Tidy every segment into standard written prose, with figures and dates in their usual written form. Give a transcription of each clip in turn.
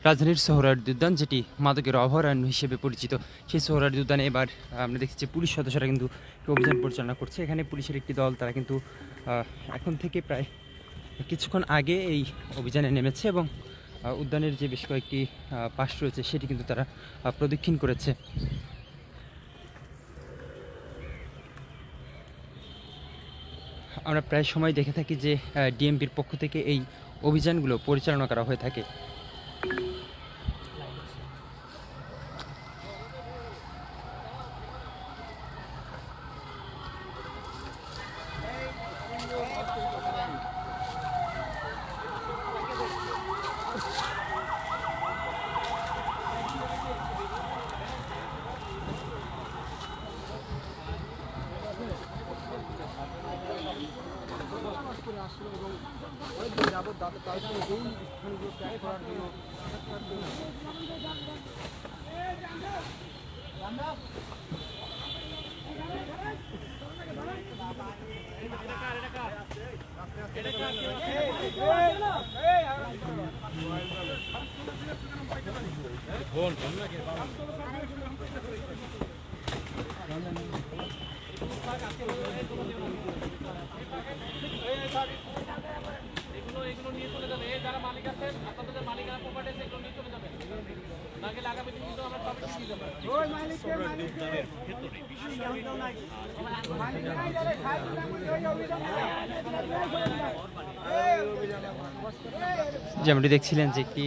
রাজধানীর সোহরাওয়ার্দী উদ্যান, যেটি মাদকের অভয়ারণ্য হিসেবে পরিচিত। সেই সোহরাওয়ার্দী উদ্যানে এবার আমরা দেখছি যে পুলিশ সদস্যরা কিন্তু অভিযান পরিচালনা করছে। এখানে পুলিশের একটি দল, তারা কিন্তু এখন থেকে প্রায় কিছুক্ষণ আগে এই অভিযানে নেমেছে এবং উদ্যানের যে বেশ কয়েকটি পাশ রয়েছে সেটি কিন্তু তারা প্রদক্ষিণ করেছে। আমরা প্রায় সময় দেখে থাকি যে ডিএমপির পক্ষ থেকে এই অভিযানগুলো পরিচালনা করা হয়ে থাকে। এগুলো নিয়ে চলে যাবে, যারা মালিক আছেন আপনাদের মালিকানা প্রপার্টি আছে, এগুলো নিয়ে চলে যাবে। নাকি আগামী দিন কিন্তু আমরা টপিক নিয়ে যাব। ওই মালিককে উদ্যানের ভিতরে বিশেষ যেমনটি দেখছিলেন যে একটি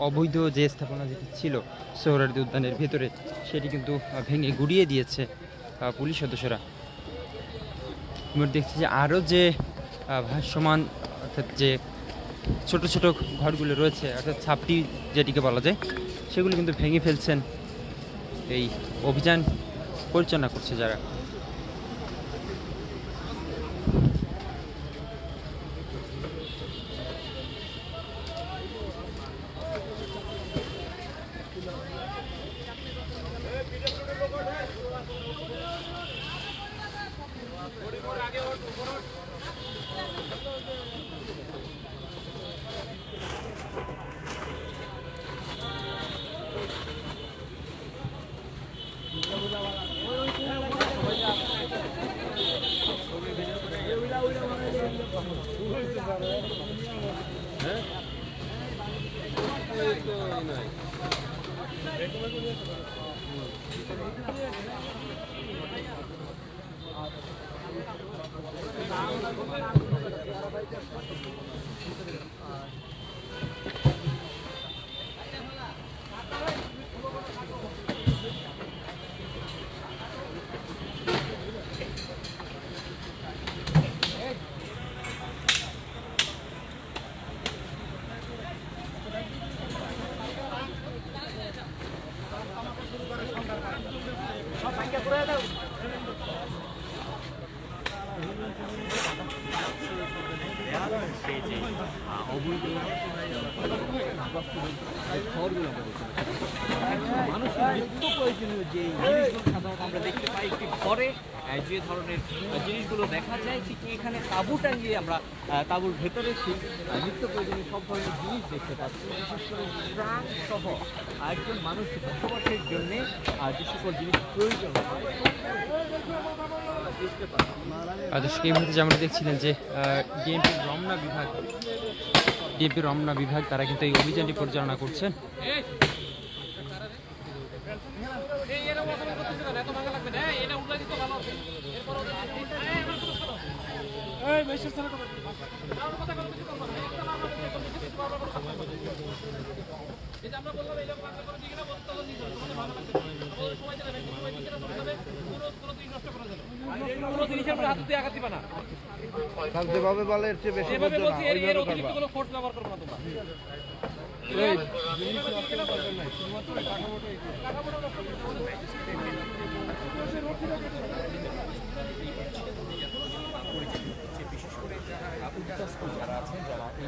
অবৈধ যে স্থাপনা যেটি ছিল সোহরাওয়ার্দী উদ্যানের ভেতরে, সেটি কিন্তু ভেঙে গুড়িয়ে দিয়েছে পুলিশ সদস্যরা। আমরা দেখছি যে আরও যে ভাসমান, অর্থাৎ যে ছোট ছোট ঘরগুলো রয়েছে, অর্থাৎ ছাপটি যেটিকে বলা যায়, সেগুলো কিন্তু ভেঙে ফেলছেন এই অভিযান পরিচালনা করছে যারা। মানুষের নিত্য প্রয়োজনীয় যে জিনিসগুলো সাধারণত আমরা দেখতে পাই একটি ঘরে যে ধরনের জিনিসগুলো দেখা যায়, ঠিক এখানে তাঁবু টাঙিয়ে আমরা তাঁবুর ভেতরে সেই নিত্য প্রয়োজনীয় সব ধরনের জিনিস দেখতে পাচ্ছি। বিশেষ করে প্রাণ সহ একজন মানুষ বসবাসের জন্যে যে সকল জিনিস প্রয়োজন হয় বুঝতে পারছি। দর্শক, এই মুহূর্তে যেমন দেখছিলেন যে ডিএমপির রমনা বিভাগ তারা কিন্তু এই অভিযানটি পরিচালনা করছেন। যেভাবে বলে এর চেয়ে বেশি বলতে না, ওইভাবে করবা। কোনো ফোর্স ব্যবহার করবে না তোমরা। এই জিনিস নষ্ট করবেন না, শুধুমাত্র বিশেষ করে যারা আছেন, যারা এই